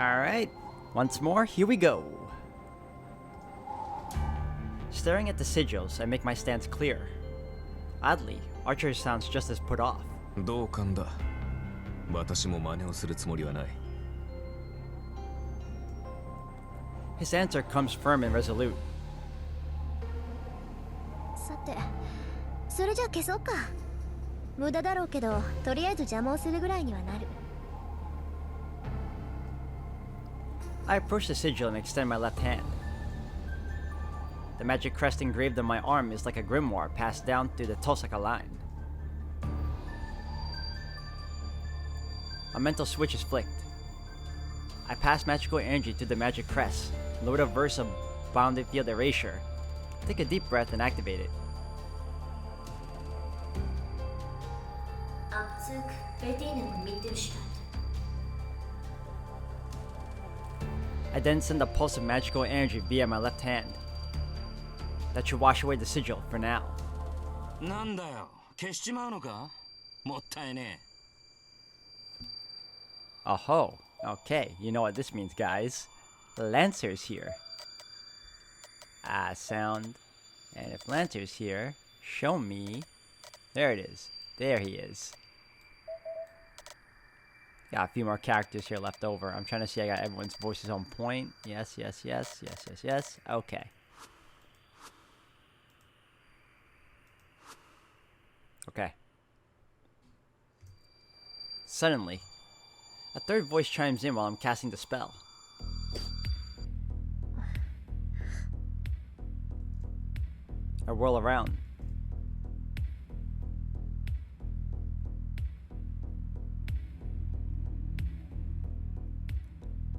Alright, once more, here we go. Staring at the sigils, I make my stance clear. Oddly, Archer sounds just as put off. 同感だ。私も真似をするつもりはない。His answer comes firm and resolute. さて、それじゃ消そうか。無駄だろうけど、とりあえず邪魔をするぐらいにはなる。I approach the sigil and extend my left hand. The magic crest engraved on my arm is like a grimoire passed down through the Tosaka line. A mental switch is flicked. I pass magical energy to the magic crest, load a verse of bounded field erasure, take a deep breath and activate it. I then send a pulse of magical energy via my left hand. That should wash away the sigil for now. なんだよ、消しちまうのか？もったいねえ。 Oh-ho. Okay, you know what this means, guys. Lancer's here. Ah, sound. And if Lancer's here, show me. There it is. There he is. Got a few more characters here left over. I'm trying to see I got everyone's voices on point. Yes, yes, yes, yes, yes, yes. Okay. Okay. Suddenly, a third voice chimes in while I'm casting the spell. I whirl around.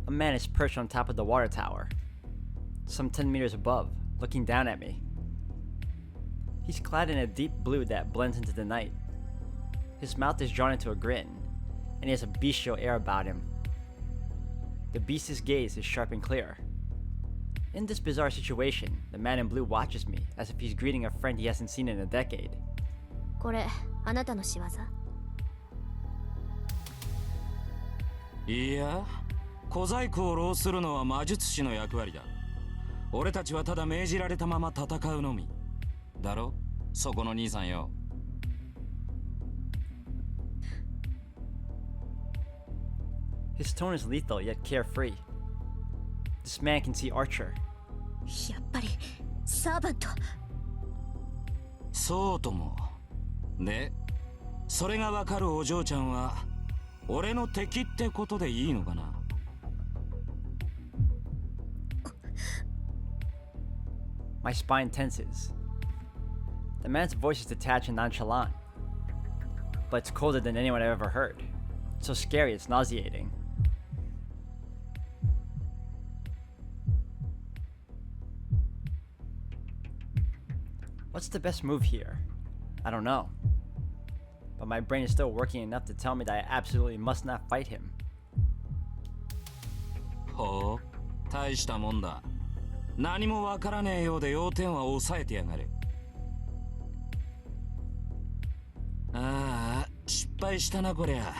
A man is perched on top of the water tower, some 10 meters above, looking down at me. He's clad in a deep blue that blends into the night. His mouth is drawn into a grin, and he has a bestial air about him. The beast's gaze is sharp and clear. In this bizarre situation, the man in blue watches me as if he's greeting a friend he hasn't seen in a decade. これ、あなたの仕業？いや、小細工を浪するのは魔術師の役割だ。俺たちはただ命じられたまま戦うのみ。だろ？そこの兄さんよ。His tone is lethal yet carefree. This man can see Archer. やっぱり、サーバント。そうとも。で、それがわかるお嬢ちゃんは、俺の敵ってことでいいのかな？ My spine tenses. The man's voice is detached and nonchalant, but it's colder than anyone I've ever heard. It's so scary, it's nauseating. What's the best move here? I don't know. But my brain is still working enough to tell me that I absolutely must not fight him. ほう、大したもんだ。何もわからねえようで要点は抑えてやがる。ああ、失敗したなこりゃ。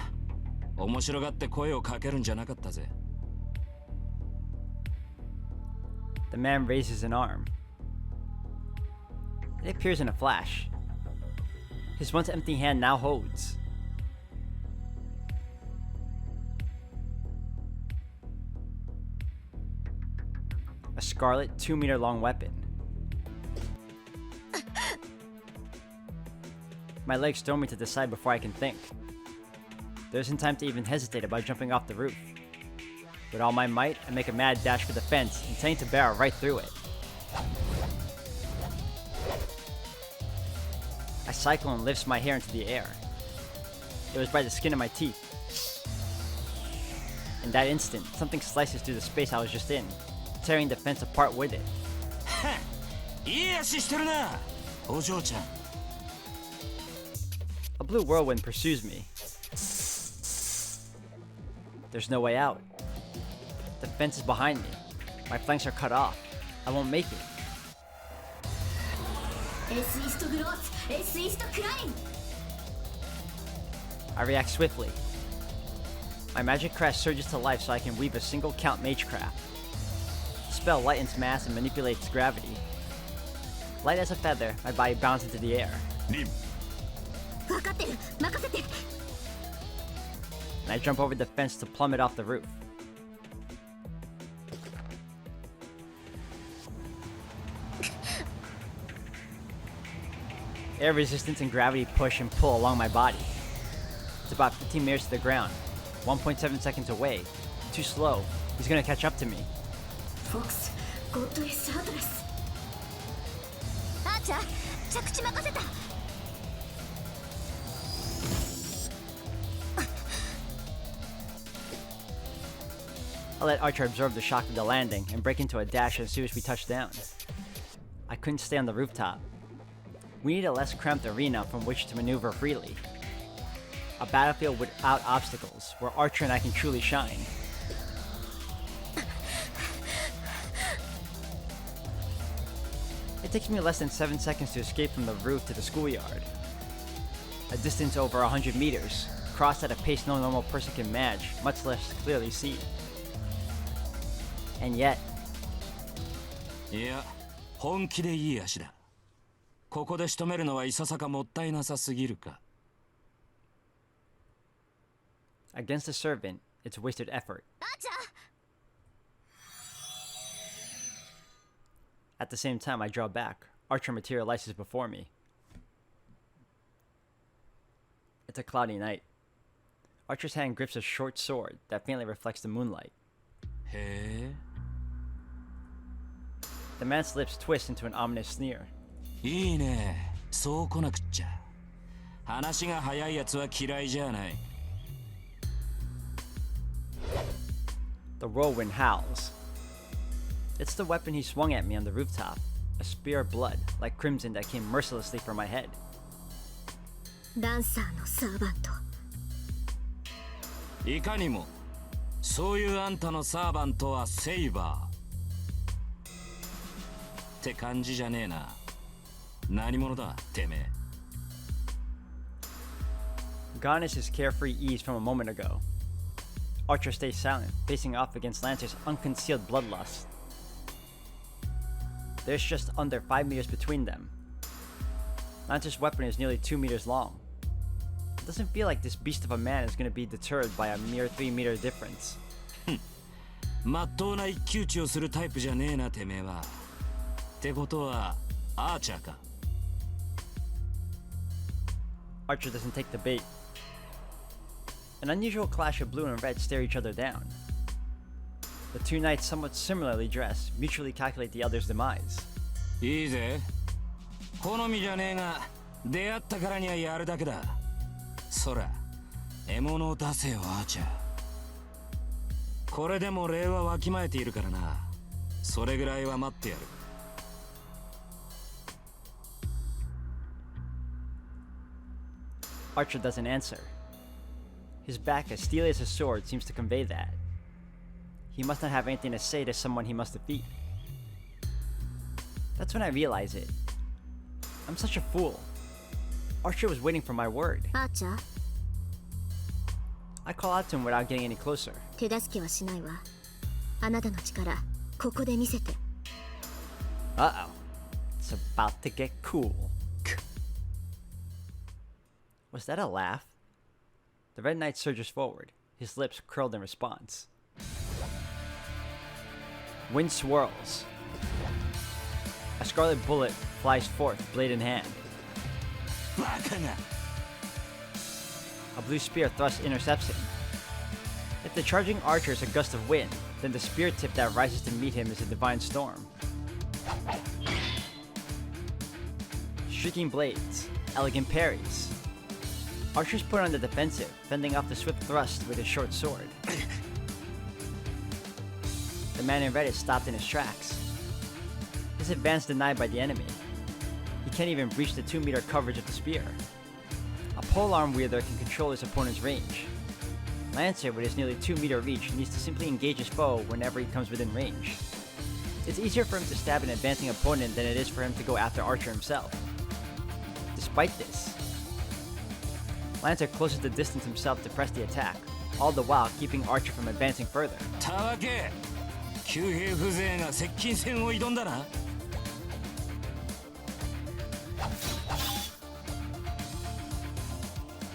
面白がって声をかけるんじゃなかったぜ。The man raises an arm. It appears in a flash. His once empty hand now holds a scarlet 2-meter long weapon. My legs throw me to the side before I can think. There isn't time to even hesitate about jumping off the roof. With all my might, I make a mad dash for the fence, intending to barrel right through it. I cycle and lifts my hair into the air. It was by the skin of my teeth. In that instant, something slices through the space I was just in, tearing the fence apart with it. いい足してるな、お嬢ちゃん。A blue whirlwind pursues me. There's no way out. The fence is behind me. My flanks are cut off. I won't make it. I react swiftly. My magic crest surges to life so I can weave a single count magecraft. The spell lightens mass and manipulates gravity. Light as a feather, my body bounds into the air. リン 分かってる、任せて。 And I jump over the fence to plummet off the roof. Air resistance and gravity push and pull along my body. It's about 15 meters to the ground, 1.7 seconds away. Too slow. He's gonna catch up to me. フォックス、ゴッドレス・アドレス。アーチャー、着地任せた。 I let Archer absorb the shock of the landing and break into a dash as soon as we touched down. I couldn't stay on the rooftop. We need a less cramped arena from which to maneuver freely. A battlefield without obstacles, where Archer and I can truly shine. It takes me less than 7 seconds to escape from the roof to the schoolyard. A distance over 100 meters, crossed at a pace no normal person can match, much less clearly see. And yet, いや、本気でいい足だ。ここで仕留めるのはいささかもったいなさすぎるか。against a servant, it's wasted effort. アーチャー。 At the same time, I draw back. Archer materializes before me. It's a cloudy night. Archer's hand grips a short sword that faintly reflects the moonlight. へえ。 The man's lips twist into an ominous sneer. いいね。そう来なくっちゃ。話が早いやつは嫌いじゃない。 The whirlwind howls. It's the weapon he swung at me on the rooftop. A spear of blood, like crimson that came mercilessly for my head. ダンサーのサーバント。いかにも。そういうあんたのサーバントはセイバー。って感じじゃねえな。何者だ、てめえ。Gone is his carefree ease from a moment ago. Archer stays silent, facing off against Lancer's unconcealed bloodlust. There's just under 5 meters between them. Lancer's weapon is nearly 2 meters long. It doesn't feel like this beast of a man is going to be deterred by a mere 3-meter difference. まっとうな一騎打ちをするタイプじゃねえな、てめえは。ってことは、アーチャーか。Archer doesn't take the bait. An unusual clash of blue and red stare each other down. The two knights, somewhat similarly dressed, mutually calculate the other's demise. いいぜ。好みじゃねえが、出会ったからにはやるだけだ。そら、獲物を出せよ、アーチャー。これでも礼はわきまえているからな。それぐらいは待ってやる。Archer doesn't answer. His back, as steely as a sword, seems to convey that. He must not have anything to say to someone he must defeat. That's when I realize it. I'm such a fool. Archer was waiting for my word. アーチャー、 I call out to him without getting any closer. 手助けはしないわ。あなたの力、ここで見せて。Uh-oh. It's about to get cool. Was that a laugh? The Red Knight surges forward, his lips curled in response. Wind swirls. A scarlet bullet flies forth, blade in hand. バカが。 A blue spear thrust intercepts him. If the charging archer is a gust of wind, then the spear tip that rises to meet him is a divine storm. Shrieking blades, elegant parries. Archer's put on the defensive, fending off the swift thrust with his short sword. The man in red is stopped in his tracks. His advance denied by the enemy. He can't even breach the 2-meter coverage of the spear. A polearm wielder can control his opponent's range. Lancer, with his nearly 2-meter reach, needs to simply engage his foe whenever he comes within range. It's easier for him to stab an advancing opponent than it is for him to go after Archer himself. Despite this, Lancer closes the distance himself to press the attack, all the while keeping Archer from advancing further. たわけ旧兵風情が接近戦を挑んだな。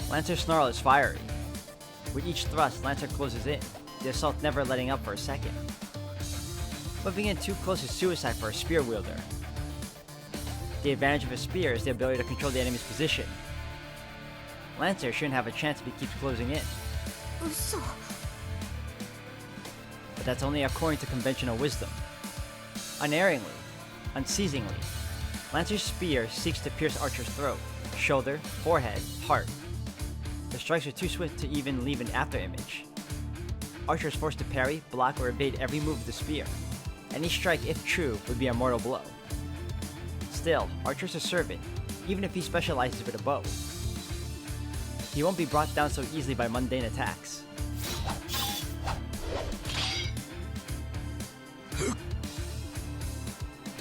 Lancer's snarl is fiery. With each thrust, Lancer closes in, the assault never letting up for a second. Moving in too close is suicide for a spear wielder. The advantage of a spear is the ability to control the enemy's position. Lancer shouldn't have a chance if he keeps closing in, 嘘。 but that's only according to conventional wisdom. Unerringly, unceasingly, Lancer's spear seeks to pierce Archer's throat, shoulder, forehead, heart. The strikes are too swift to even leave an afterimage. Archer is forced to parry, block, or evade every move of the spear. Any strike, if true, would be a mortal blow. Still, Archer's a servant, even if he specializes with a bow. He won't be brought down so easily by mundane attacks.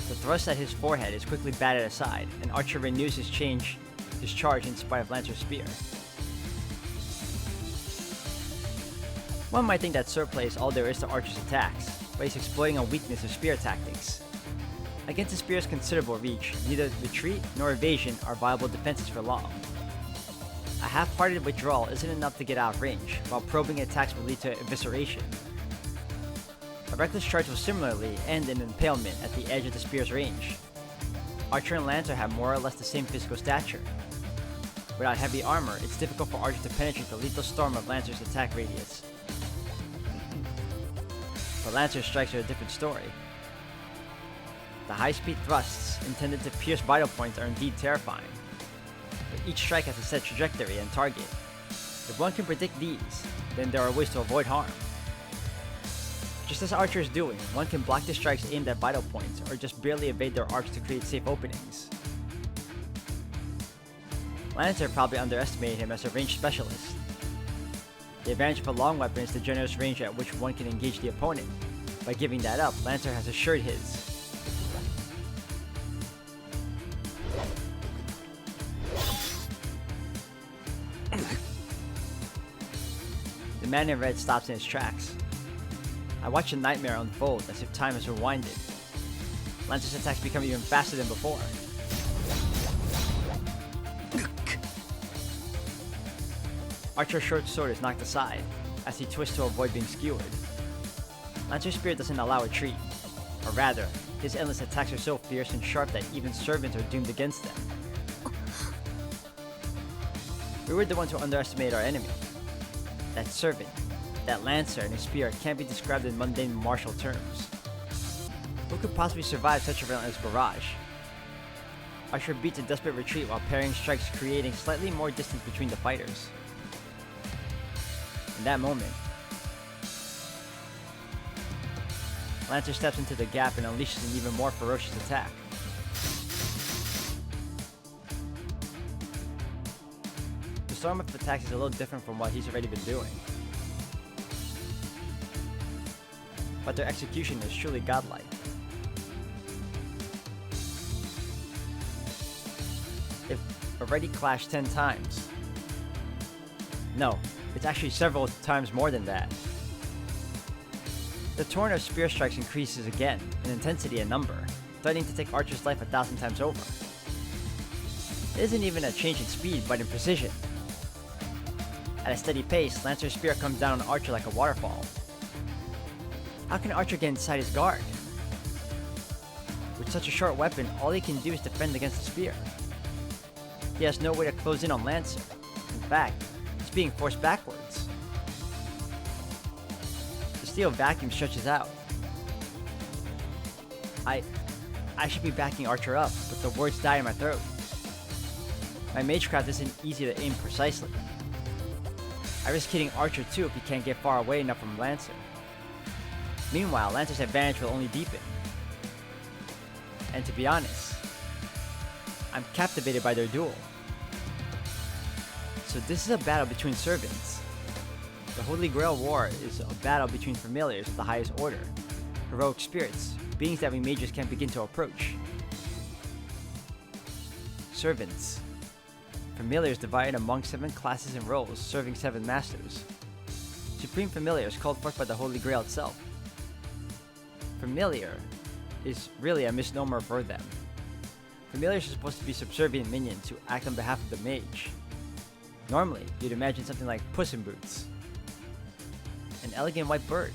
The thrust at his forehead is quickly batted aside, and Archer renews his charge in spite of Lancer's spear. One might think that swordplay is all there is to Archer's attacks, but he's exploiting a weakness of spear tactics. Against the spear's considerable reach, neither retreat nor evasion are viable defenses for long. A half-hearted withdrawal isn't enough to get out of range, while probing attacks will lead to evisceration. A reckless charge will similarly end in impalement at the edge of the spear's range. Archer and Lancer have more or less the same physical stature. Without heavy armor, it's difficult for Archer to penetrate the lethal storm of Lancer's attack radius. But Lancer's strikes are a different story. The high-speed thrusts intended to pierce vital points are indeed terrifying, but each strike has a set trajectory and target. If one can predict these, then there are ways to avoid harm. Just as Archer is doing, one can block the strikes aimed at vital points, or just barely evade their arcs to create safe openings. Lancer probably underestimated him as a ranged specialist. The advantage of a long weapon is the generous range at which one can engage the opponent. By giving that up, Lancer has assured his. The man in red stops in his tracks. I watch a nightmare unfold as if time has rewinded. Lancer's attacks become even faster than before. Archer's short sword is knocked aside, as he twists to avoid being skewered. Lancer's spear doesn't allow retreat, or rather, his endless attacks are so fierce and sharp that even servants are doomed against them. We were the ones who underestimated our enemy. That servant, that Lancer and his spear can't be described in mundane martial terms. Who could possibly survive such a relentless barrage? Archer beats a desperate retreat while parrying strikes, creating slightly more distance between the fighters. In that moment, Lancer steps into the gap and unleashes an even more ferocious attack. The storm of attacks is a little different from what he's already been doing, but their execution is truly godlike. They've already clashed 10 times. No, it's actually several times more than that. The torrent of spear strikes increases again, in intensity and number, threatening to take Archer's life 1,000 times over. It isn't even a change in speed, but in precision. At a steady pace, Lancer's spear comes down on Archer like a waterfall. How can Archer get inside his guard? With such a short weapon, all he can do is defend against the spear. He has no way to close in on Lancer. In fact, he's being forced backwards. The steel vacuum stretches out. I should be backing Archer up, but the words die in my throat. My magecraft isn't easy to aim precisely. I risk hitting Archer too if he can't get far away enough from Lancer. Meanwhile, Lancer's advantage will only deepen. And to be honest, I'm captivated by their duel. So this is a battle between servants. The Holy Grail War is a battle between familiars of the highest order, heroic spirits, beings that we mages can't begin to approach. Servants. Familiars divided among 7 classes and roles, serving 7 masters. Supreme Familiar is called forth by the Holy Grail itself. Familiar is really a misnomer for them. Familiars are supposed to be subservient minions who act on behalf of the mage. Normally, you'd imagine something like Puss in Boots, an elegant white bird,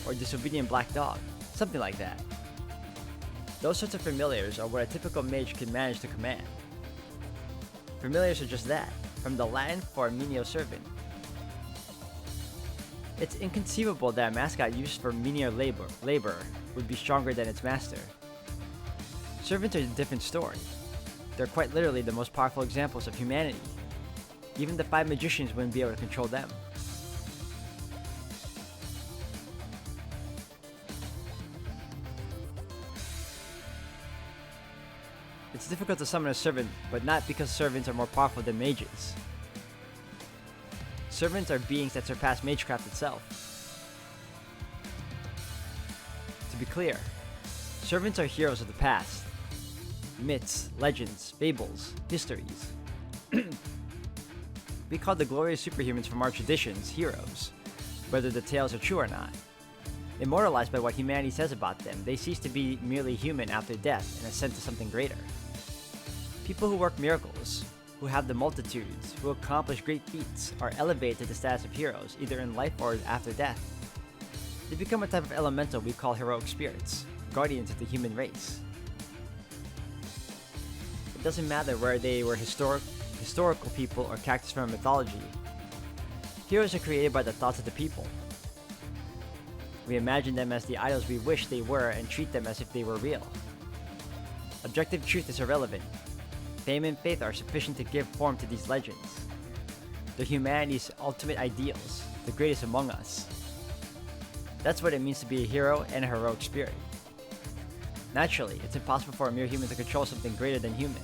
or a disobedient black dog, something like that. Those sorts of familiars are what a typical mage can manage to command. Familiars are just that, from the Latin for menial servant. It's inconceivable that a mascot used for menial labor would be stronger than its master. Servants are a different story. They're quite literally the most powerful examples of humanity. Even the 5 magicians wouldn't be able to control them. It's difficult to summon a servant, but not because servants are more powerful than mages. Servants are beings that surpass magecraft itself. To be clear, servants are heroes of the past. Myths, legends, fables, histories. We call the glorious superhumans from our traditions heroes, whether the tales are true or not. Immortalized by what humanity says about them, they cease to be merely human after death and ascend to something greater. People who work miracles, who have the multitudes, who accomplish great feats, are elevated to the status of heroes, either in life or after death. They become a type of elemental we call heroic spirits, guardians of the human race. It doesn't matter where they were historical people or characters from mythology. Heroes are created by the thoughts of the people. We imagine them as the idols we wish they were and treat them as if they were real. Objective truth is irrelevant. Fame and faith are sufficient to give form to these legends. They're humanity's ultimate ideals, the greatest among us. That's what it means to be a hero and a heroic spirit. Naturally, it's impossible for a mere human to control something greater than human.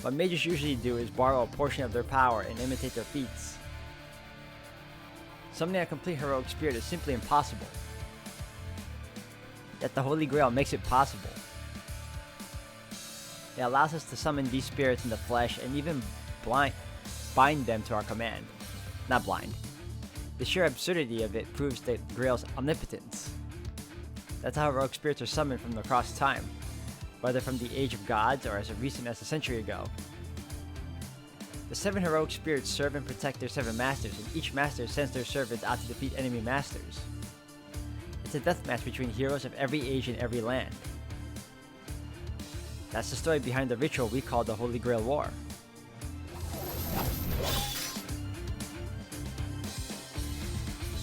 What mages usually do is borrow a portion of their power and imitate their feats. Summoning a complete heroic spirit is simply impossible. Yet the Holy Grail makes it possible. It allows us to summon these spirits in the flesh and even bind them to our command. Not blind. The sheer absurdity of it proves the Grail's omnipotence. That's how heroic spirits are summoned from across time, whether from the age of gods or as recent as a century ago. The 7 heroic spirits serve and protect their 7 masters, and each master sends their servants out to defeat enemy masters. It's a deathmatch between heroes of every age and every land. That's the story behind the ritual we call the Holy Grail War.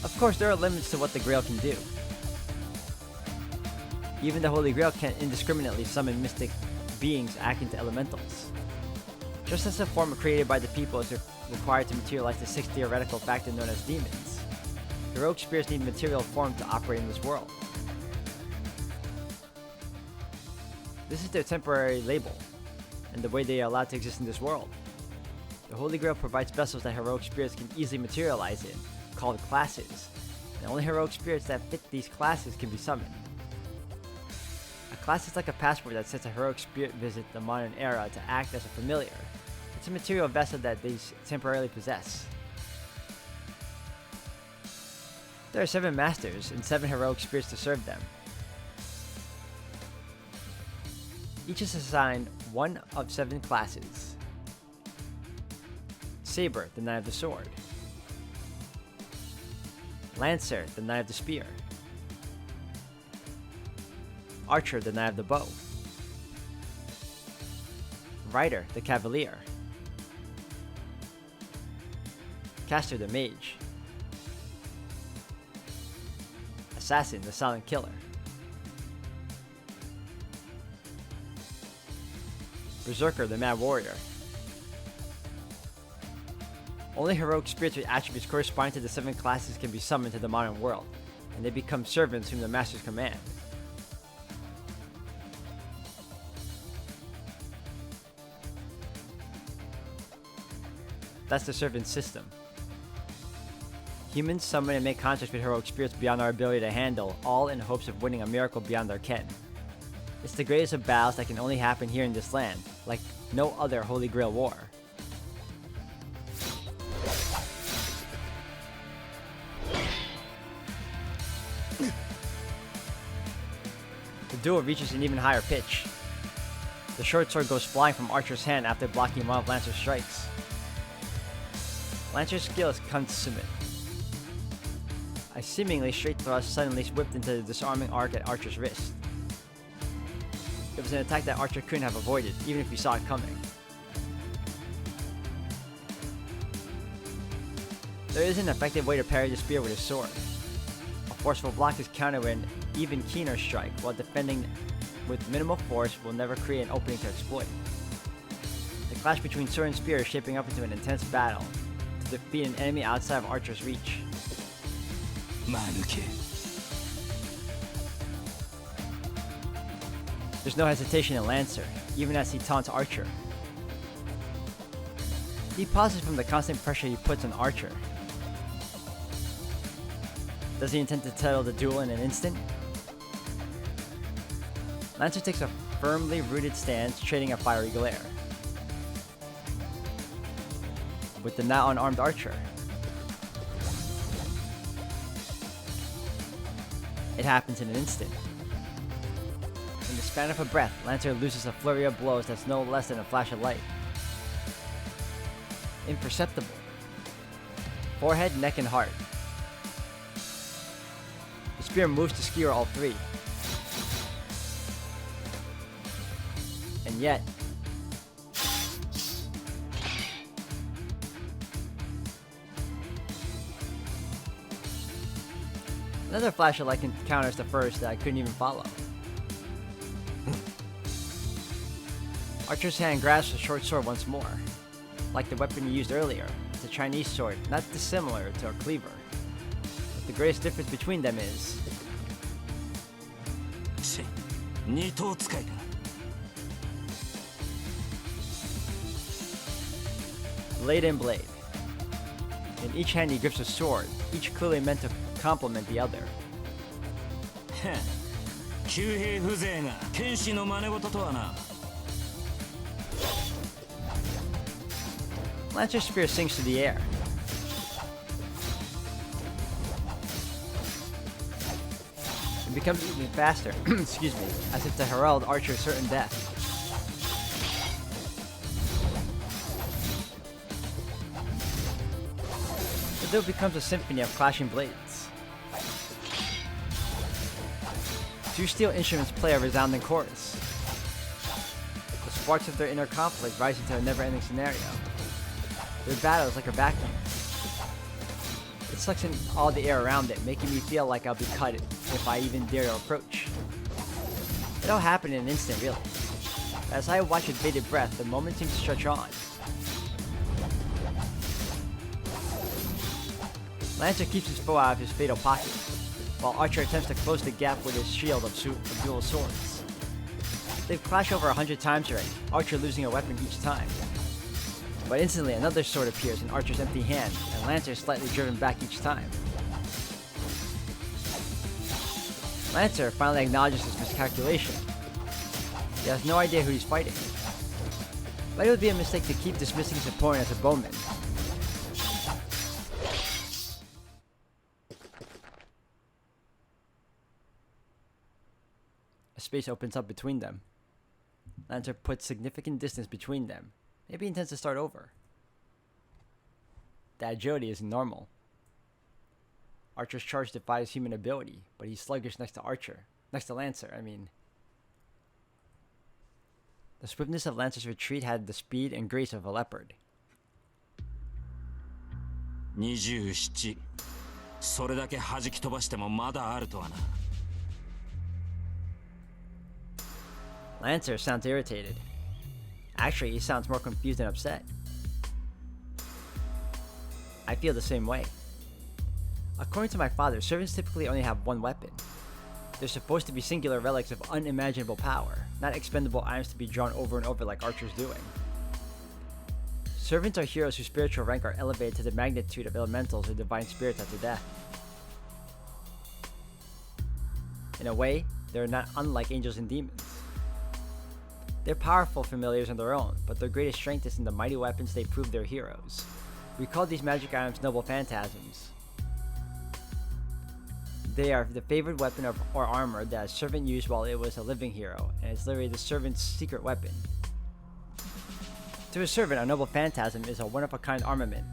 Of course, there are limits to what the Grail can do. Even the Holy Grail can't indiscriminately summon mystic beings acting to elementals. Just as a form created by the people is required to materialize the 6th theoretical factor known as demons, heroic spirits need material form to operate in this world. This is their temporary label, and the way they are allowed to exist in this world. The Holy Grail provides vessels that heroic spirits can easily materialize in, called classes, and only heroic spirits that fit these classes can be summoned. A class is like a passport that sets a heroic spirit visit the modern era to act as a familiar. It's a material vessel that they temporarily possess. There are 7 masters and 7 heroic spirits to serve them. Each is assigned one of 7 classes. Saber, the Knight of the Sword. Lancer, the Knight of the Spear. Archer, the Knight of the Bow. Rider, the Cavalier. Caster, the Mage. Assassin, the Silent Killer. Berserker, the Mad Warrior. Only heroic spirits with attributes corresponding to the 7 classes can be summoned to the modern world, and they become servants whom the masters command. That's the servant system. Humans summon and make contracts with heroic spirits beyond our ability to handle, all in hopes of winning a miracle beyond our ken. It's the greatest of battles that can only happen here in this land, like no other Holy Grail war. duel reaches an even higher pitch. The short sword goes flying from Archer's hand after blocking one of Lancer's strikes. Lancer's skill is consummate. A seemingly straight thrust suddenly whipped into the disarming arc at Archer's wrist. It was an attack that Archer couldn't have avoided, even if he saw it coming. There is an effective way to parry the spear with his sword. A forceful block is countered with an even keener strike, while defending with minimal force will never create an opening to exploit. The clash between sword and spear is shaping up into an intense battle to defeat an enemy outside of Archer's reach. There's no hesitation in Lancer, even as he taunts Archer. He pauses from the constant pressure he puts on Archer. Does he intend to settle the duel in an instant? Lancer takes a firmly rooted stance, trading a fiery glare with the now unarmed Archer. It happens in an instant. In the span of a breath, Lancer loses a flurry of blows that's no less than a flash of light. Imperceptible. Forehead, neck, and heart. The spear moves to skewer all three. And yet, another flash of light counters the first that I couldn't even follow. Archer's hand grasps the short sword once more. Like the weapon he used earlier, it's a Chinese sword, not dissimilar to a cleaver. But the greatest difference between them is... blade and blade. In each hand he grips a sword, each clearly meant to complement the other. Lancer's spear sinks to the air. It becomes even faster, excuse me, as if to herald Archer's certain death. The duel becomes a symphony of clashing blades. Two steel instruments play a resounding chorus. The sparks of their inner conflict rise into a never-ending scenario. Their battle is like a vacuum. It sucks in all the air around it, making me feel like I'll be cut if I even dare to approach. It all happened in an instant, really. As I watch with bated breath, the moment seems to stretch on. Lancer keeps his foe out of his fatal pocket, while Archer attempts to close the gap with his shield of dual swords. They've clashed over 100 times already, Archer losing a weapon each time. But instantly another sword appears in Archer's empty hand, and Lancer is slightly driven back each time. Lancer finally acknowledges his miscalculation. He has no idea who he's fighting. But it would be a mistake to keep dismissing his opponent as a bowman. A space opens up between them. Lancer puts significant distance between them. Maybe he intends to start over. The agility isn't normal. Archer's charge defies human ability, but he's sluggish next to Lancer, I mean. The swiftness of Lancer's retreat had the speed and grace of a leopard. 27. それだけ弾き飛ばしてもまだあるとはな。Lancer sounds irritated. Actually, he sounds more confused and upset. I feel the same way. According to my father, servants typically only have one weapon. They're supposed to be singular relics of unimaginable power, not expendable items to be drawn over and over like Archer's doing. Servants are heroes whose spiritual rank are elevated to the magnitude of elementals or divine spirits after death. In a way, they're not unlike angels and demons. They're powerful familiars on their own, but their greatest strength is in the mighty weapons they prove they're heroes. We call these magic items noble phantasms. They are the favorite weapon or armor that a servant used while it was a living hero, and it's literally the servant's secret weapon. To a servant, a noble phantasm is a one-of-a-kind armament.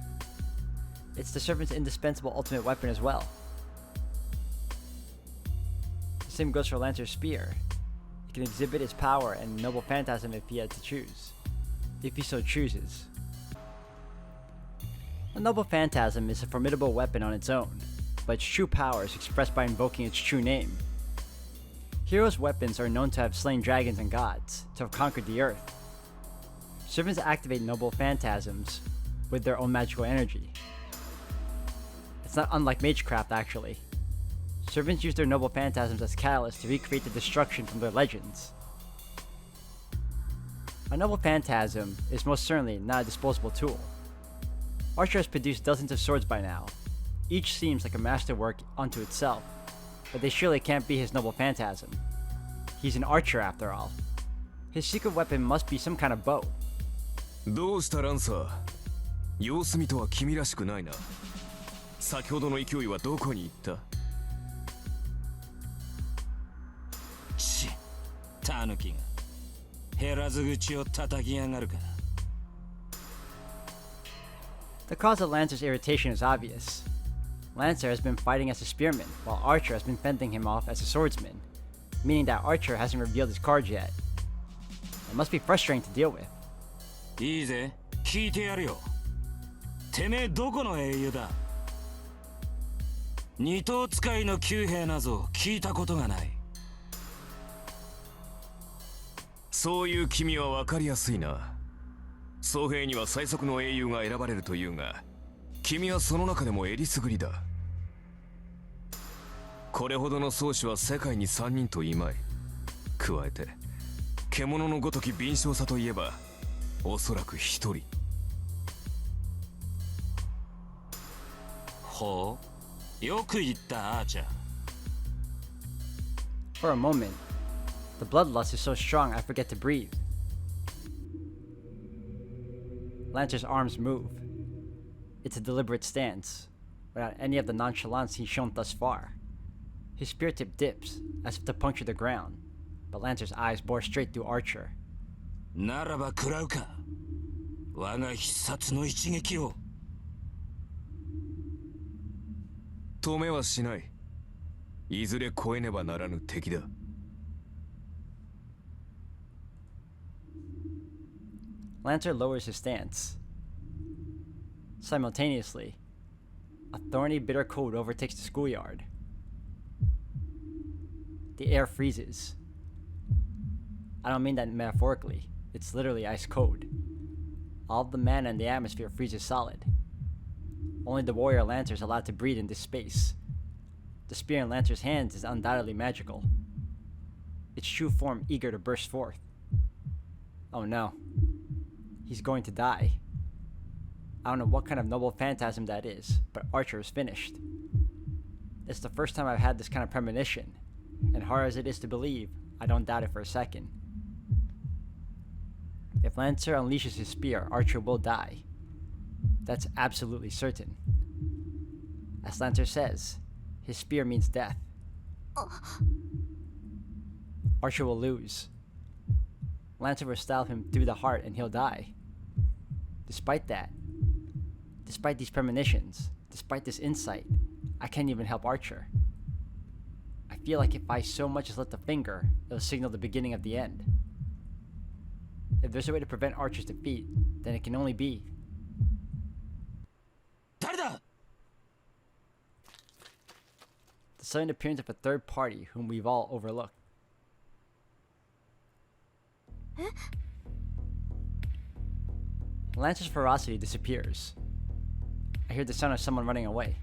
It's the servant's indispensable ultimate weapon as well. The same goes for Lancer's spear. It can exhibit its power and noble phantasm if he had to choose. If he so chooses. A noble phantasm is a formidable weapon on its own, but its true power is expressed by invoking its true name. Heroes' weapons are known to have slain dragons and gods, to have conquered the earth. Servants activate noble phantasms with their own magical energy. It's not unlike magecraft, actually. Servants use their noble phantasms as catalysts to recreate the destruction from their legends. A noble phantasm is most certainly not a disposable tool. Archer has produced dozens of swords by now. Each seems like a masterwork unto itself, but they surely can't be his noble phantasm. He's an archer after all. His secret weapon must be some kind of bow. どうしたランサー、様子見とは君らしくないな。先ほどの勢いはどこに行った？ち、タヌキが減らず口を叩きやがるか。The cause of Lancer's irritation is obvious. Lancer has been fighting as a spearman, while Archer has been fending him off as a swordsman, meaning that Archer hasn't revealed his cards yet. It must be frustrating to deal with. いいぜ、聞いてやるよ。てめえどこの英雄だ？二頭使いの旧兵なぞ聞いたことがない。そういう君は分かりやすいな。僧兵には最速の英雄が選ばれるというが、君はその中でもえりすぐりだ。これほどの宗師は世界に3人といまい。加えて獣のごとき敏捷さといえばおそらく1人。ほう、よく言ったアーチャー。 For a moment, the bloodlust is so strong I forget to breathe. Lancer's arms move. It's a deliberate stance, without any of the nonchalance he's shown thus far. His spear tip dips, as if to puncture the ground, but Lancer's eyes bore straight through Archer. ならば食らうか。我が必殺の一撃を。止めはしない。いずれ越えねばならぬ敵だ。Lancer lowers his stance. Simultaneously, a thorny, bitter cold overtakes the schoolyard. The air freezes. I don't mean that metaphorically. It's literally ice cold. All of the mana in the atmosphere freezes solid. Only the warrior Lancer is allowed to breathe in this space. The spear in Lancer's hands is undoubtedly magical. Its true form eager to burst forth. Oh no. He's going to die. I don't know what kind of noble phantasm that is, but Archer is finished. It's the first time I've had this kind of premonition, and hard as it is to believe, I don't doubt it for a second. If Lancer unleashes his spear, Archer will die. That's absolutely certain. As Lancer says, his spear means death. Archer will lose. Lancer will stab him through the heart and he'll die. Despite that, despite these premonitions, despite this insight, I can't even help Archer. I feel like if I so much as lift a finger, it'll signal the beginning of the end. If there's a way to prevent Archer's defeat, then it can only be... 誰だ? The sudden appearance of a third party whom we've all overlooked. Lancer's ferocity disappears. I hear the sound of someone running away.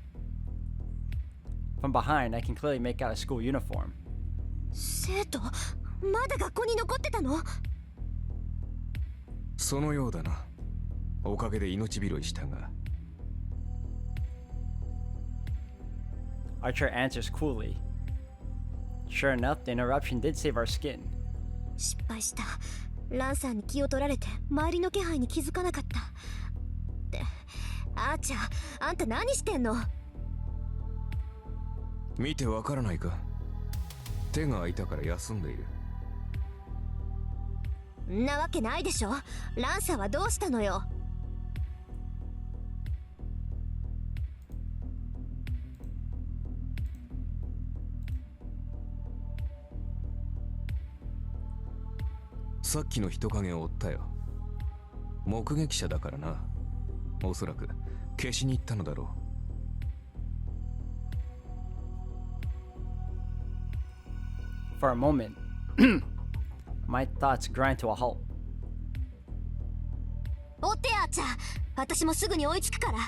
From behind, I can clearly make out a school uniform. 生徒、まだ学校に残ってたの？そのようだな。おかげで命拾いしたが。Archer answers coolly. Sure enough, the interruption did save our skin. 失敗した。ランサーに気を取られて周りの気配に気づかなかった。で、アーチャー、あんた何してんの？見てわからないか。手が空いたから休んでいる。んなわけないでしょ。ランサーはどうしたのよ。さっきの人影を追ったよ。目撃者だからな。おそらく消しに行ったのだろFor a moment, my thoughts grind to a halt. 追ってあーちゃん、私もすぐに追いつくから。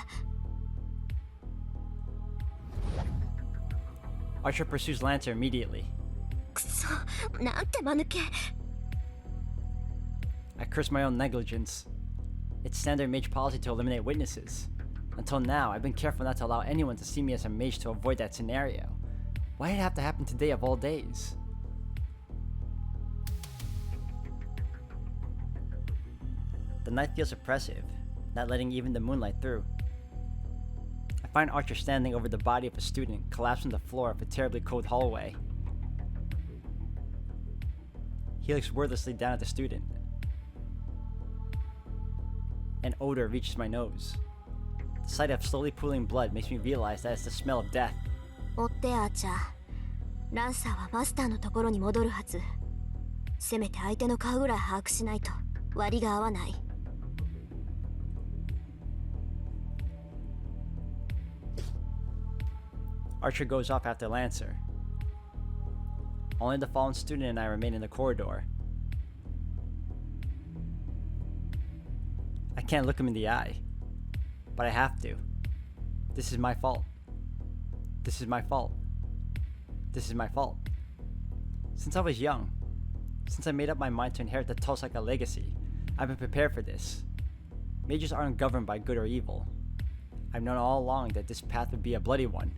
Archer pursues Lancer immediately. くそ、なんて間抜け。I curse my own negligence. It's standard mage policy to eliminate witnesses. Until now, I've been careful not to allow anyone to see me as a mage to avoid that scenario. Why did it have to happen today of all days? The night feels oppressive, not letting even the moonlight through. I find Archer standing over the body of a student collapsed on the floor of a terribly cold hallway. He looks wordlessly down at the student. An odor reaches my nose. The sight of slowly pooling blood makes me realize that it's the smell of death. 追ってあーちゃん、ランサーはマスターのところに戻るはず。せめて相手の顔ぐらい把握しないと割が合わない。Archer goes off after Lancer. Only the fallen student and I remain in the corridor. I can't look him in the eye, but I have to. This is my fault. This is my fault. This is my fault. Since I was young, since I made up my mind to inherit the Tosaka legacy, I've been prepared for this. Mages aren't governed by good or evil. I've known all along that this path would be a bloody one.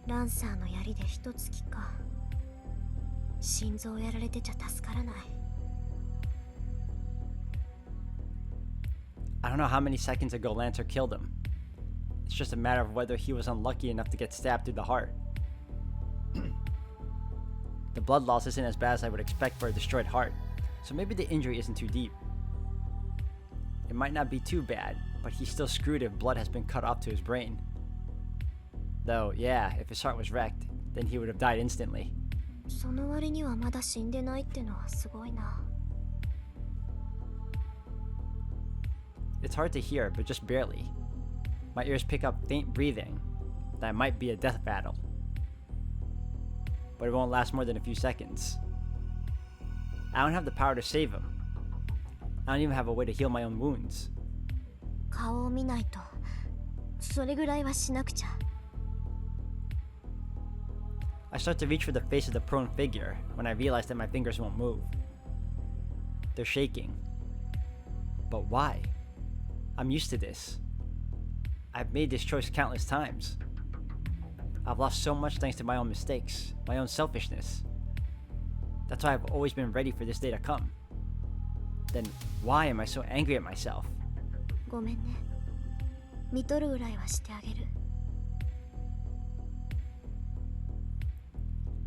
ランサーの槍で一突きか。心臓をやられてちゃ助からない。I don't know how many seconds ago Lancer killed him. It's just a matter of whether he was unlucky enough to get stabbed through the heart. The blood loss isn't as bad as I would expect for a destroyed heart, so maybe the injury isn't too deep. It might not be too bad, but he's still screwed if blood has been cut off to his brain. Though, yeah, if his heart was wrecked, then he would have died instantly. その割にはまだ死んでないってのはすごいな。It's hard to hear, but just barely. My ears pick up faint breathing. That might be a death battle. But it won't last more than a few seconds. I don't have the power to save him. I don't even have a way to heal my own wounds. 顔を見ないと。それぐらいはしなくちゃ。I start to reach for the face of the prone figure when I realize that my fingers won't move. They're shaking. But why? I'm used to this. I've made this choice countless times. I've lost so much thanks to my own mistakes, my own selfishness. That's why I've always been ready for this day to come. Then why am I so angry at myself? ごめんね。見とるぐらいはしてあげる。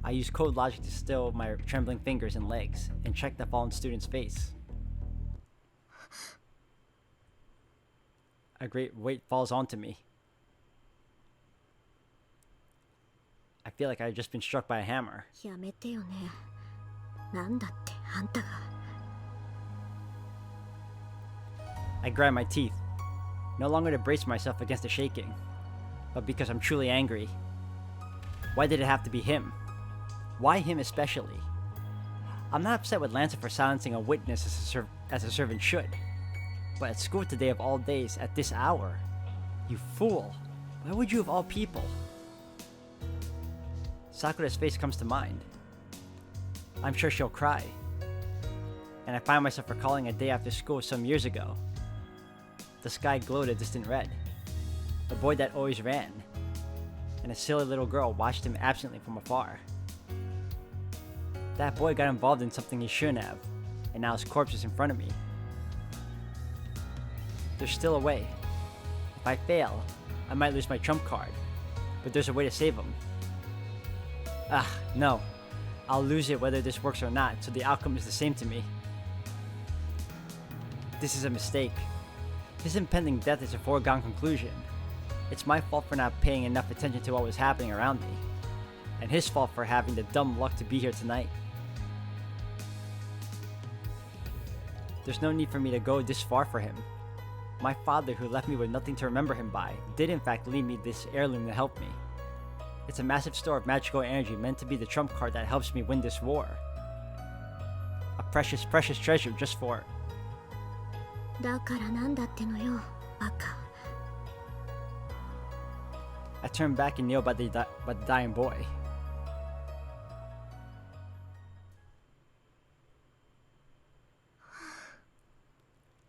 I use code logic to still my trembling fingers and legs and check the fallen student's face. A great weight falls onto me. I feel like I've just been struck by a hammer. やめてよね。なんだってあんたが。I grind my teeth, no longer to brace myself against the shaking, but because I'm truly angry. Why did it have to be him? Why him especially? I'm not upset with Lancer for silencing a witness as a servant should. But at school today of all days, at this hour? You fool! Why would you of all people? Sakura's face comes to mind. I'm sure she'll cry. And I find myself recalling a day after school some years ago. The sky glowed a distant red. The boy that always ran. And a silly little girl watched him absently from afar. That boy got involved in something he shouldn't have, and now his corpse is in front of me. There's still a way. If I fail, I might lose my trump card. but there's a way to save him. Ah, no. I'll lose it whether this works or not, so the outcome is the same to me. This is a mistake. His impending death is a foregone conclusion. It's my fault for not paying enough attention to what was happening around me, and his fault for having the dumb luck to be here tonight. There's no need for me to go this far for him. My father, who left me with nothing to remember him by, did in fact leave me this heirloom to help me. It's a massive store of magical energy meant to be the trump card that helps me win this war. A precious, precious treasure just for... だからなんだってのよ、バカ。 I turned back and kneel by the dying boy.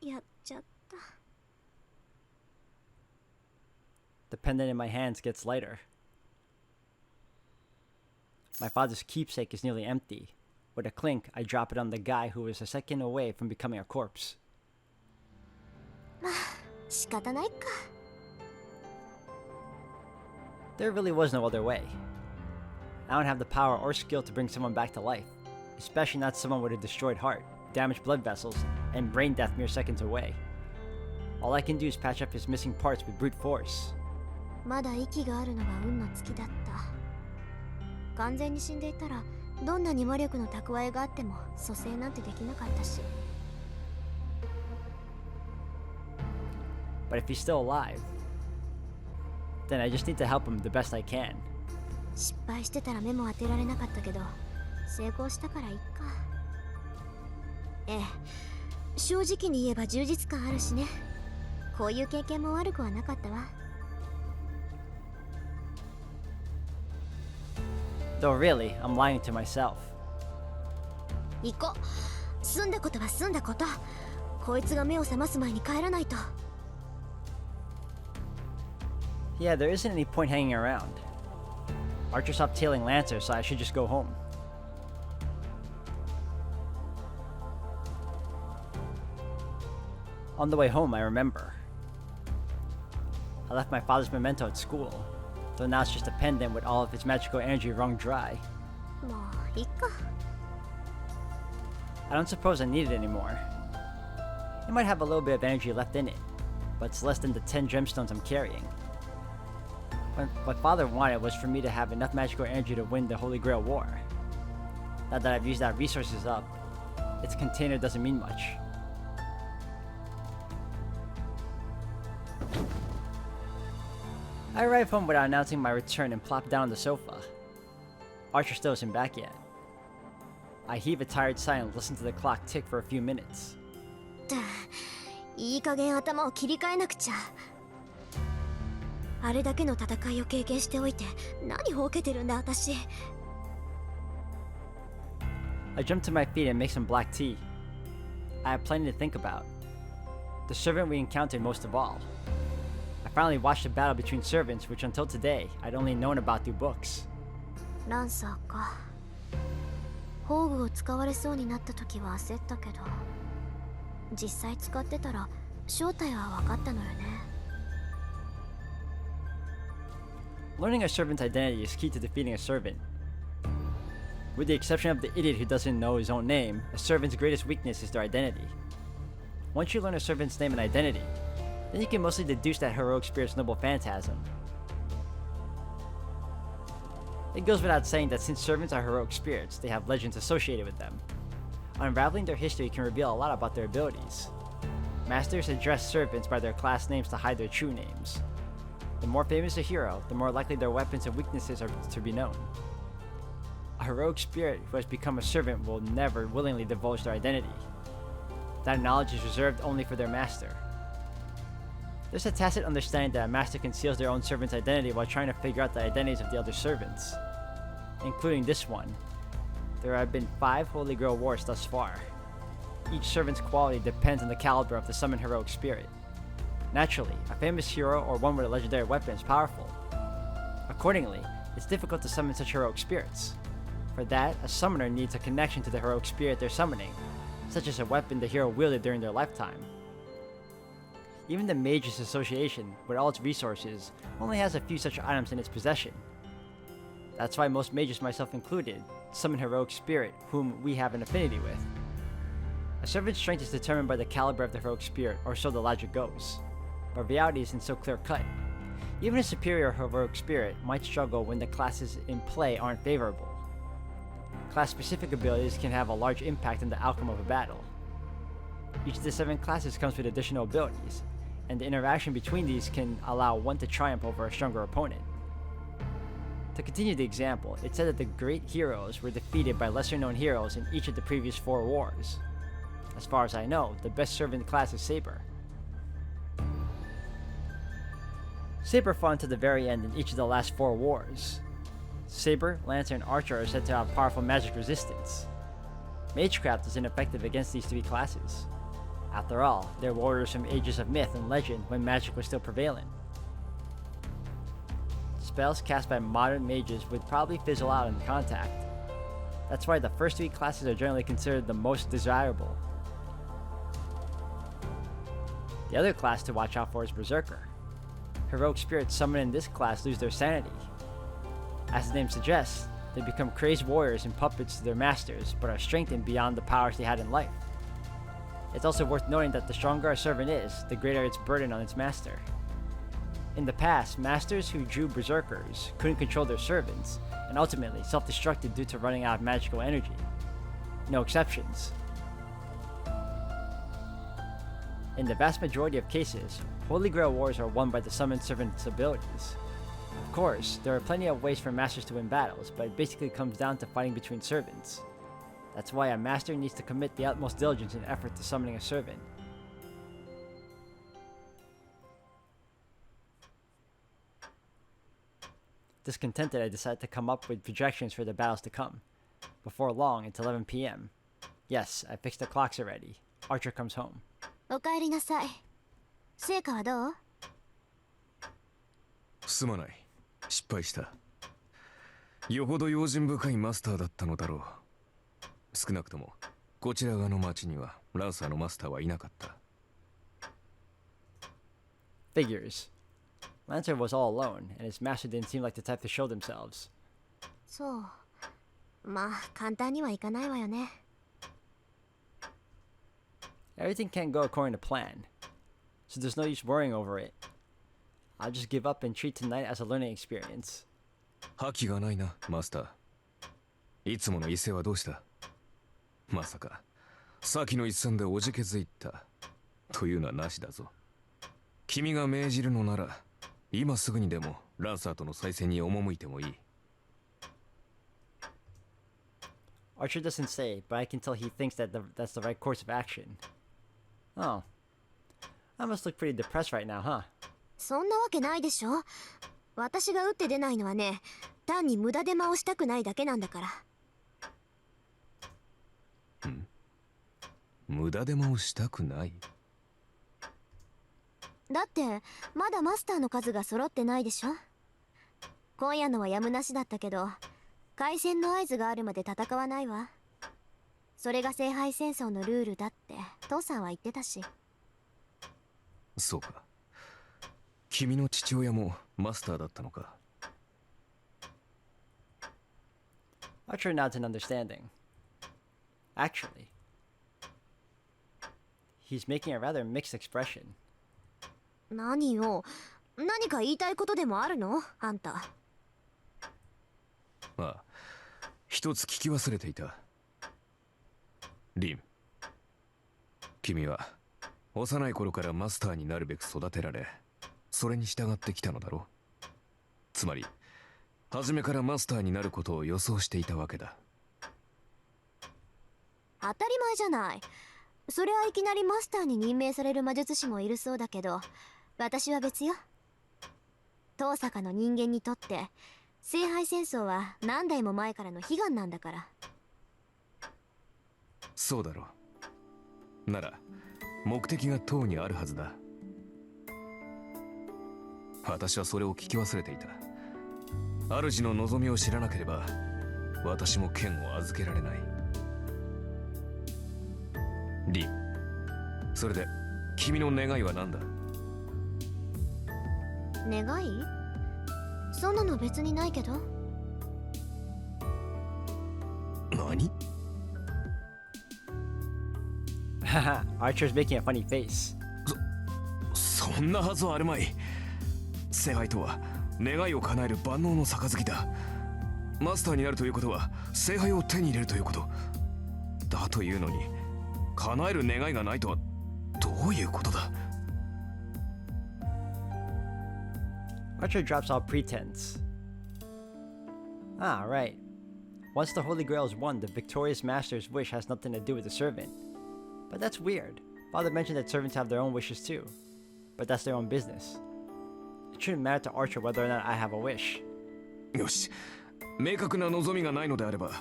やっちゃった。 The pendant in my hands gets lighter. My father's keepsake is nearly empty. With a clink, I drop it on the guy who is a second away from becoming a corpse. まあ、仕方ないか。 There really was no other way. I don't have the power or skill to bring someone back to life, especially not someone with a destroyed heart, damaged blood vessels, and brain death mere seconds away. All I can do is patch up his missing parts with brute force. まだ息があるのが運の尽きだった。完全に死んでいたら、どんなに魔力の蓄えがあっても蘇生なんてできなかったし。 But if he's still alive, then I just need to help him the best I can. 失敗してたら目も当てられなかったけど、成功したからいっか。ええ、正直に言えば充実感あるしね。こういう経験も悪くはなかったわ。 Though really, I'm lying to myself. 行こう。済んだことは済んだこと。こいつが目を覚ます前に帰らないと。 Yeah, there isn't any point hanging around. Archer stopped tailing Lancer, so I should just go home. On the way home, I remember. I left my father's memento at school, though now it's just a pendant with all of its magical energy wrung dry. もういいか。 I don't suppose I need it anymore. It might have a little bit of energy left in it, but it's less than the 10 gemstones I'm carrying. What father wanted was for me to have enough magical energy to win the Holy Grail War. Now that I've used that resources up, its container doesn't mean much. I arrive home without announcing my return and plop down on the sofa. Archer still isn't back yet. I heave a tired sigh and listen to the clock tick for a few minutes. いい加減頭を切り替えなくちゃ。あれだけの戦いを経験しておいて、何ほうけてるんだ私。I jump to my feet and make some black tea. I have plenty to think about. The servant we encountered most of all. I finally watched a battle between servants which until today I'd only known about through books. ランサーか。宝具を使われそうになった時は焦ったけど、実際使ってたら正体は分かったのよね。 Learning a servant's identity is key to defeating a servant. With the exception of the idiot who doesn't know his own name, a servant's greatest weakness is their identity. Once you learn a servant's name and identity, then you can mostly deduce that heroic spirit's noble phantasm. It goes without saying that since servants are heroic spirits, they have legends associated with them. Unraveling their history can reveal a lot about their abilities. Masters address servants by their class names to hide their true names. The more famous a hero, the more likely their weapons and weaknesses are to be known. A heroic spirit who has become a servant will never willingly divulge their identity. That knowledge is reserved only for their master. There's a tacit understanding that a master conceals their own servant's identity while trying to figure out the identities of the other servants, including this one. There have been 5 Holy Grail Wars thus far. Each servant's quality depends on the caliber of the summoned heroic spirit. Naturally, a famous hero or one with a legendary weapon is powerful. Accordingly, it's difficult to summon such heroic spirits. For that, a summoner needs a connection to the heroic spirit they're summoning, such as a weapon the hero wielded during their lifetime. Even the Mages Association, with all its resources, only has a few such items in its possession. That's why most mages, myself included, summon heroic spirit, whom we have an affinity with. A servant's strength is determined by the caliber of the heroic spirit, or so the logic goes. But reality isn't so clear-cut. Even a superior heroic spirit might struggle when the classes in play aren't favorable. Class-specific abilities can have a large impact on the outcome of a battle. Each of the 7 classes comes with additional abilities, and the interaction between these can allow one to triumph over a stronger opponent. To continue the example, it said that the great heroes were defeated by lesser-known heroes in each of the previous 4 wars. As far as I know, the best servant class is Saber. Saber fought until the very end in each of the last 4 wars. Saber, Lancer, and Archer are said to have powerful magic resistance. Magecraft is ineffective against these 3 classes. After all, they're warriors from ages of myth and legend when magic was still prevalent. Spells cast by modern mages would probably fizzle out in contact. That's why the first 3 classes are generally considered the most desirable. The other class to watch out for is Berserker. Heroic spirits summoned in this class lose their sanity. As the name suggests, they become crazed warriors and puppets to their masters, but are strengthened beyond the powers they had in life. It's also worth noting that the stronger a servant is, the greater its burden on its master. In the past, masters who drew berserkers couldn't control their servants, and ultimately self-destructed due to running out of magical energy. No exceptions. In the vast majority of cases, Holy Grail wars are won by the summoned servant's abilities. Of course, there are plenty of ways for masters to win battles, but it basically comes down to fighting between servants. That's why a master needs to commit the utmost diligence and effort to summoning a servant. Discontented, I decided to come up with projections for the battles to come. Before long, it's 11 p.m. Yes, I fixed the clocks already. Archer comes home. おかえりなさい。成果はどう？すまない。失敗した。よほど用心深いマスターだったのだろう。少なくともこちら側の町にはランサーのマスターはいなかった。Figures. Lancer was all alone, and his master didn't seem like the type to show themselves. そう。まあ、簡単にはいかないわよね。Everything can't go according to plan, so there's no use worrying over it. I'll just give up and treat tonight as a learning experience. 覇気がないな、マスター。いつもの威勢はどうした？まさか、先の一戦でおじけづいたというのはなしだぞ。君が命じるのなら、今すぐにでもランサーとの再戦に赴いてもいい。Archer doesn't say, but I can tell he thinks that that's the right course of action. Oh. I must look pretty depressed right now, huh? そんなわけないでしょ。私が打って出ないのはね、単に無駄手間をしたくないだけなんだから。無駄手間をしたくない？だってまだマスターの数が揃ってないでしょ。今夜のはやむなしだったけど、開戦の合図があるまで戦わないわ。それが聖杯戦争のルールだって父さんは言ってたし。そうか。君の父親もマスターだったのか。Archer nods in understanding. Actually, he's making a rather mixed expression. 何よ、何か言いたいことでもあるの？あんた。ああ、一つ聞き忘れていた。リン、君は幼い頃からマスターになるべく育てられ、それに従ってきたのだろう。つまり初めからマスターになることを予想していたわけだ。当たり前じゃない。それはいきなりマスターに任命される魔術師もいるそうだけど、私は別よ。遠坂の人間にとって聖杯戦争は何代も前からの悲願なんだから。そうだろう。なら目的が党にあるはずだ。私はそれを聞き忘れていた。主の望みを知らなければ私も剣を預けられない。リン、それで君の願いは何だ？願い？そんなの別にないけど。何？ Haha, Archer's making a funny face. そんなはずはあるまい。聖杯とは願いを叶える万能の杯だ。マスターになるということは聖杯を手に入れるということだというのに、叶える願いがないとはどういうことだ？ Archer drops all pretense. Ah, right. Once the Holy Grail is won, the victorious master's wish has nothing to do with the servant. But that's weird. Father mentioned that servants have their own wishes too. But that's their own business. It shouldn't matter to Archer whether or not I have a wish. よし、明確な望みがないのであれば、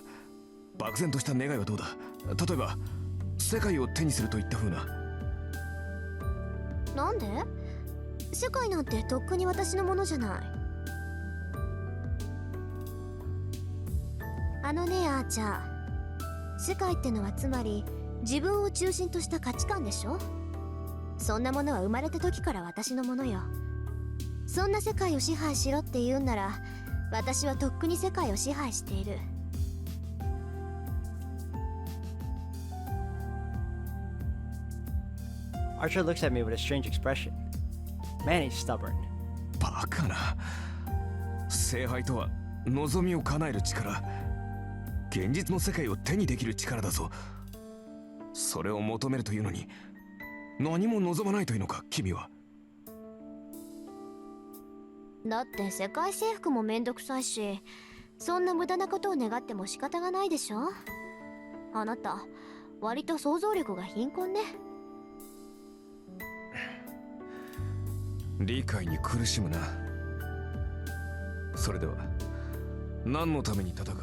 漠然とした願いはどうだ？例えば、世界を手にするといった風な。なんで？世界なんてとっくに私のものじゃない。あのね、アーチャー。世界ってのはつまり自分を中心とした価値観でしょ？そんなものは生まれた時から私のものよ。そんな世界を支配しろって言うんなら、私はとっくに世界を支配している。Archer looks at me with a strange expression. Man, he's stubborn. バカな。聖杯とは望みを叶える力、現実の世界を手にできる力だぞ。それを求めるというのに何も望まないというのか、君は。だって世界征服もめんどくさいし、そんな無駄なことを願っても仕方がないでしょ。あなた割と想像力が貧困ね。理解に苦しむな。それでは何のために戦う？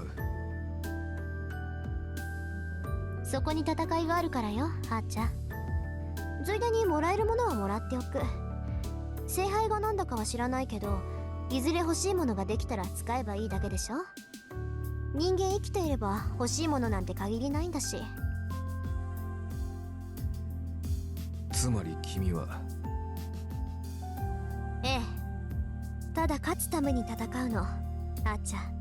そこに戦いがあるからよ、ハーちゃん。ついでにもらえるものはもらっておく。聖杯がなんだかは知らないけど、いずれ欲しいものができたら使えばいいだけでしょ。人間生きていれば欲しいものなんて限りないんだし。つまり君は。ええ、ただ勝つために戦うの、あーちゃん。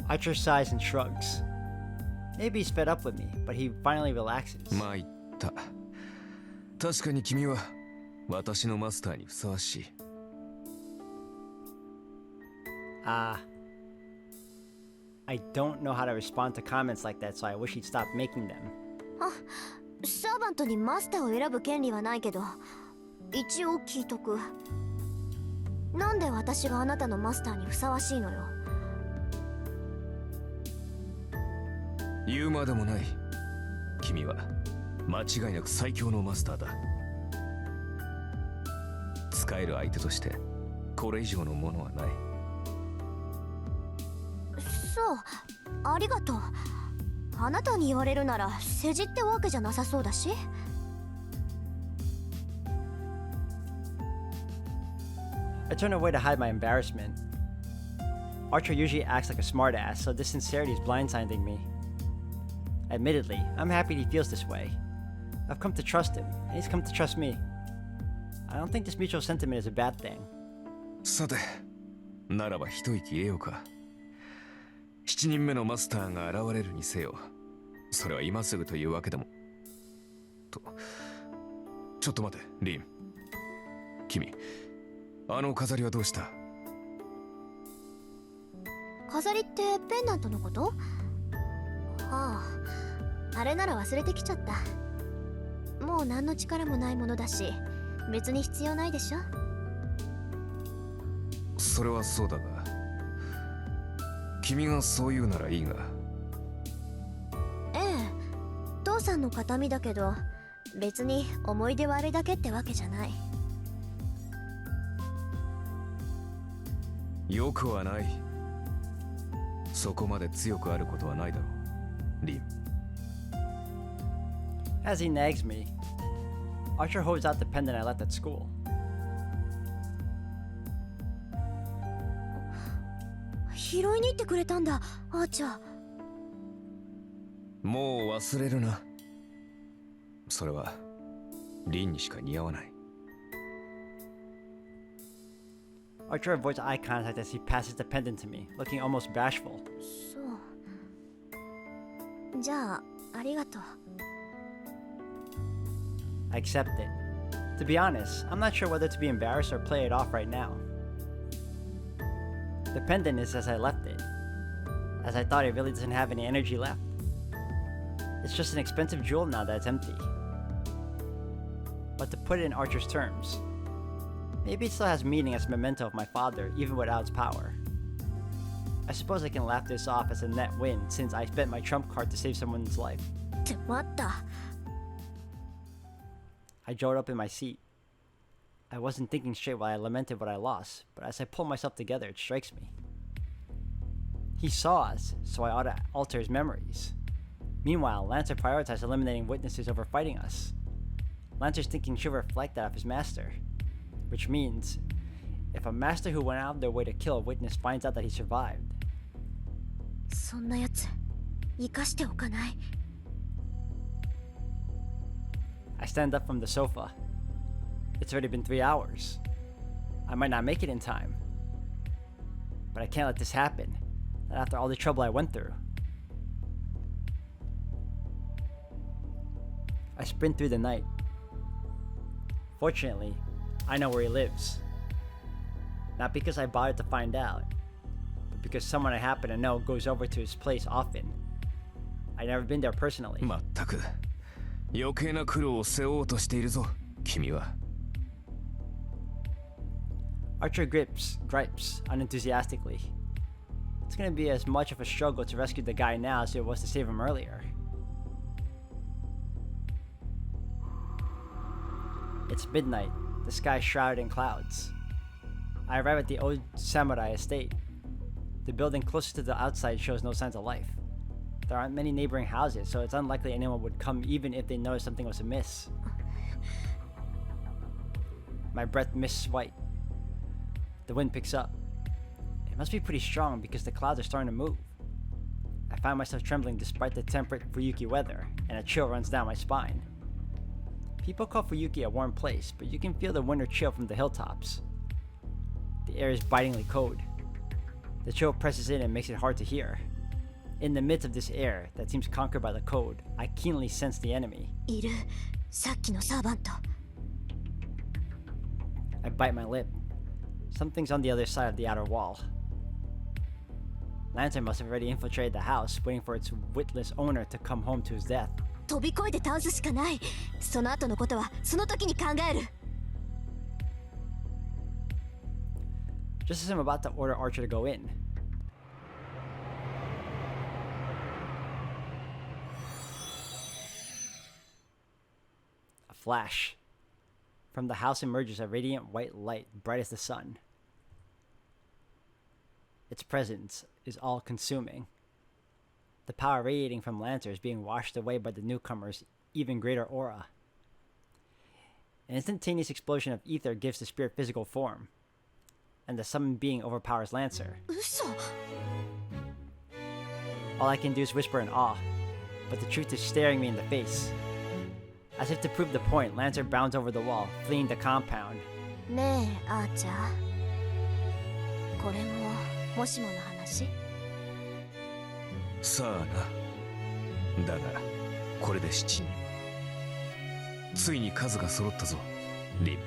Archer sighs and shrugs. Maybe he's fed up with me, but he finally relaxes. 参った。確かに君は私のマスターにふさわしい。I don't know how to respond to comments like that, so I wish he'd stop making them. サーバントにマスターを選ぶ権利はないけど、一応聞いとく。なんで私があなたのマスターにふさわしいのよ。言うまでもない。君は間違いなく最強のマスターだ。使える相手としてこれ以上のものはない。そう、ありがとう。あなたに言われるなら世辞ってわけじゃなさそうだし。I turn away to hide my embarrassment. Archer usually acts like a smartass, so this sincerity is blindsiding me. Admittedly, I'm happy he feels this way. I've come to trust him, and he's come to trust me. I don't think this mutual sentiment is a bad thing. さて、ならば一息得ようか。7人目のマスターが現れるにせよ、それは今すぐというわけでも。ちょっと待て、リン。君、あの飾りはどうした？飾りってペンダントのこと？ああ、あれなら忘れてきちゃった。もう何の力もないものだし、別に必要ないでしょ。それはそうだが、君がそう言うならいいが。ええ、父さんの形見だけど、別に思い出はあれだけってわけじゃない。よくはない。そこまで強くあることはないだろう、リン。As he nags me, Archer holds out the pendant I left at school. 拾いに行ってくれたんだ、あーちゃん。もう忘れるな。それはリンにしか似合わない。 Archer avoids eye contact as he passes the pendant to me, looking almost bashful. そう。じゃあ、ありがとう。I accept it. To be honest, I'm not sure whether to be embarrassed or play it off right now. The pendant is as I left it, as I thought it really doesn't have any energy left. It's just an expensive jewel now that it's empty. But to put it in Archer's terms, maybe it still has meaning as a memento of my father, even without its power. I suppose I can laugh this off as a net win since I spent my trump card to save someone's life. って待った。I jolt up in my seat. I wasn't thinking straight while I lamented what I lost, but as I pull myself together, it strikes me. He saw us, so I ought to alter his memories. Meanwhile, Lancer prioritized eliminating witnesses over fighting us. Lancer's thinking should reflect that of his master. Which means, if a master who went out of their way to kill a witness finds out that he survived, そんなやつ、生かしておかない。I stand up from the sofa. It's already been 3 hours. I might not make it in time. But I can't let this happen, not after all the trouble I went through. I sprint through the night. Fortunately, I know where he lives. Not because I bothered to find out, but because someone I happen to know goes over to his place often. I've never been there personally. まったく余計な苦労を背負おうとしているぞ、君は。 Archer gripes unenthusiastically. It's gonna be as much of a struggle to rescue the guy now as it was to save him earlier. It's midnight, the sky shrouded in clouds. I arrive at the old samurai estate. The building closest to the outside shows no signs of life. There aren't many neighboring houses, so it's unlikely anyone would come even if they noticed something was amiss. My breath mists white. The wind picks up. It must be pretty strong because the clouds are starting to move. I find myself trembling despite the temperate Fuyuki weather, and a chill runs down my spine. People call Fuyuki a warm place, but you can feel the winter chill from the hilltops. The air is bitingly cold. The chill presses in and makes it hard to hear. In the midst of this air that seems conquered by the cold, I keenly sense the enemy. いる。さっきのサーバント。I bite my lip. Something's on the other side of the outer wall. Lantern must have already infiltrated the house, waiting for its witless owner to come home to his death. 飛び越えて倒すしかない。その後のことはその時に考える。Just as I'm about to order Archer to go in, a flash. From the house emerges a radiant white light, bright as the sun. Its presence is all-consuming. The power radiating from Lancer is being washed away by the newcomer's even greater aura. An instantaneous explosion of ether gives the spirit physical form, and the summoned being overpowers Lancer. 嘘。 All I can do is whisper in awe, but the truth is staring me in the face. As if to prove the point, Lancer bounds over the wall, fleeing the compound. ねえ、アーチャー。これももしもの話？さあな。だがこれで7人。ついに数が揃ったぞ、リン。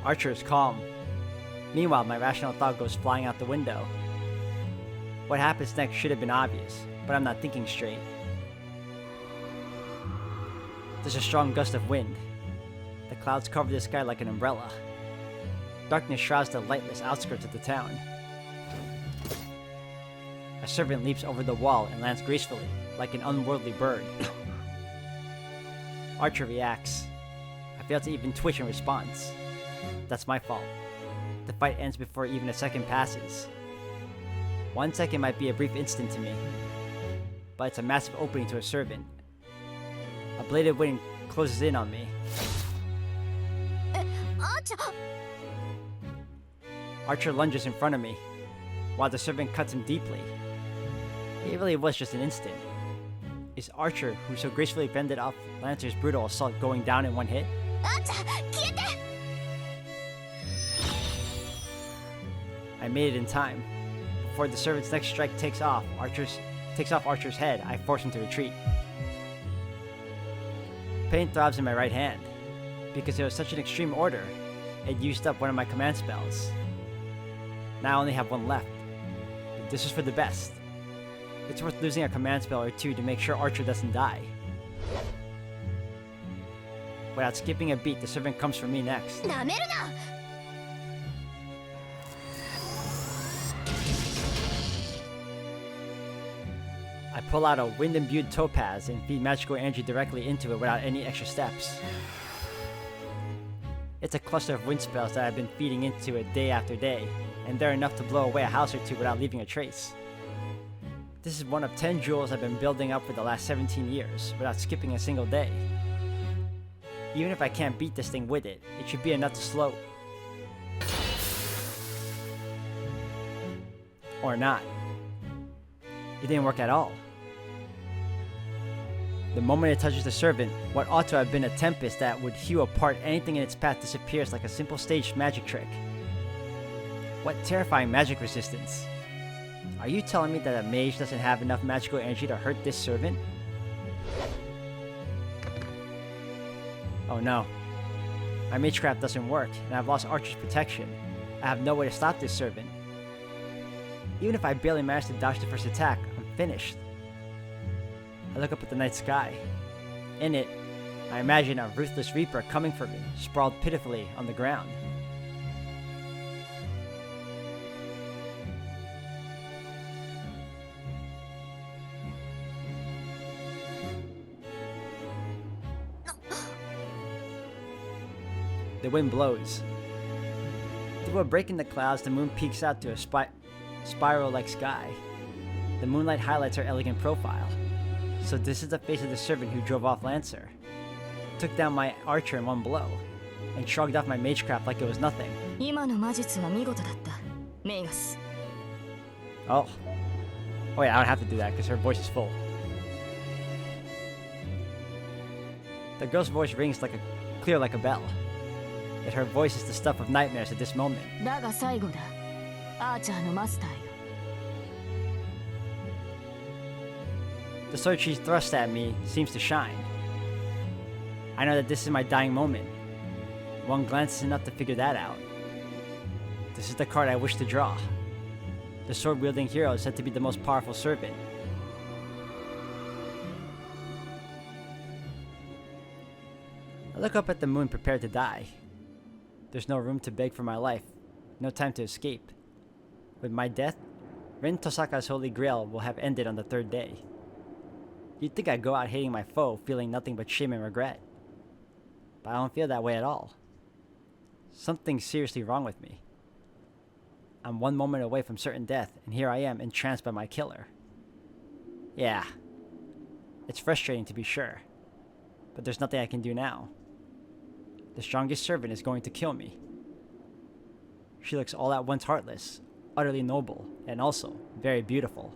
Archer is calm. Meanwhile, my rational thought goes flying out the window. What happens next should have been obvious, but I'm not thinking straight. There's a strong gust of wind. The clouds cover the sky like an umbrella. Darkness shrouds the lightless outskirts of the town. A servant leaps over the wall and lands gracefully, like an unworldly bird. Archer reacts. I fail to even twitch in response. That's my fault. The fight ends before even a second passes. 1 second might be a brief instant to me, but it's a massive opening to a servant. A blade of wind closes in on me. アーチャー。 Archer lunges in front of me, while the servant cuts him deeply. It really was just an instant. Is Archer, who so gracefully fended off Lancer's brutal assault, going down in one hit? あんた消えて I made it in time. Before the servant's next strike takes off Archer's head, I force him to retreat. Pain throbs in my right hand. Because it was such an extreme order, it used up one of my command spells. Now I only have one left. This is for the best. It's worth losing a command spell or two to make sure Archer doesn't die. Without skipping a beat, the servant comes for me next. なめるな I pull out a wind-imbued topaz and feed magical energy directly into it without any extra steps. It's a cluster of wind spells that I've been feeding into it day after day, and they're enough to blow away a house or two without leaving a trace. This is one of 10 jewels I've been building up for the last 17 years, without skipping a single day. Even if I can't beat this thing with it, it should be enough to slow. Or not. It didn't work at all. The moment it touches the servant, what ought to have been a tempest that would hew apart anything in its path disappears like a simple staged magic trick. What terrifying magic resistance. Are you telling me that a mage doesn't have enough magical energy to hurt this servant? Oh no. My magecraft doesn't work, and I've lost Archer's protection. I have no way to stop this servant. Even if I barely manage to dodge the first attack, I'm finished. I look up at the night sky. In it, I imagine a ruthless reaper coming for me, sprawled pitifully on the ground. The wind blows. Through a break in the clouds, the moon peeks out to a spiral-like sky. The moonlight highlights her elegant profile. So this is the face of the servant who drove off Lancer, took down my archer in one blow, and shrugged off my magecraft like it was nothing. 今の魔術は見事だったメイガス Oh. Oh wait, I don't have to do that because her voice is full. The girl's voice rings clear like a bell. Yet her voice is the stuff of nightmares at this moment. だが最後だアーチャーのマスターよ The sword she thrusts at me seems to shine. I know that this is my dying moment. One glance is enough to figure that out. This is the card I wish to draw. The sword-wielding hero is said to be the most powerful servant. I look up at the moon prepared to die. There's no room to beg for my life, no time to escape. With my death, Rin Tosaka's holy grail will have ended on the third day. You'd think I'd go out hating my foe, feeling nothing but shame and regret. But I don't feel that way at all. Something's seriously wrong with me. I'm one moment away from certain death, and here I am entranced by my killer. Yeah. It's frustrating to be sure. But there's nothing I can do now. The strongest servant is going to kill me. She looks all at once heartless, utterly noble, and also very beautiful.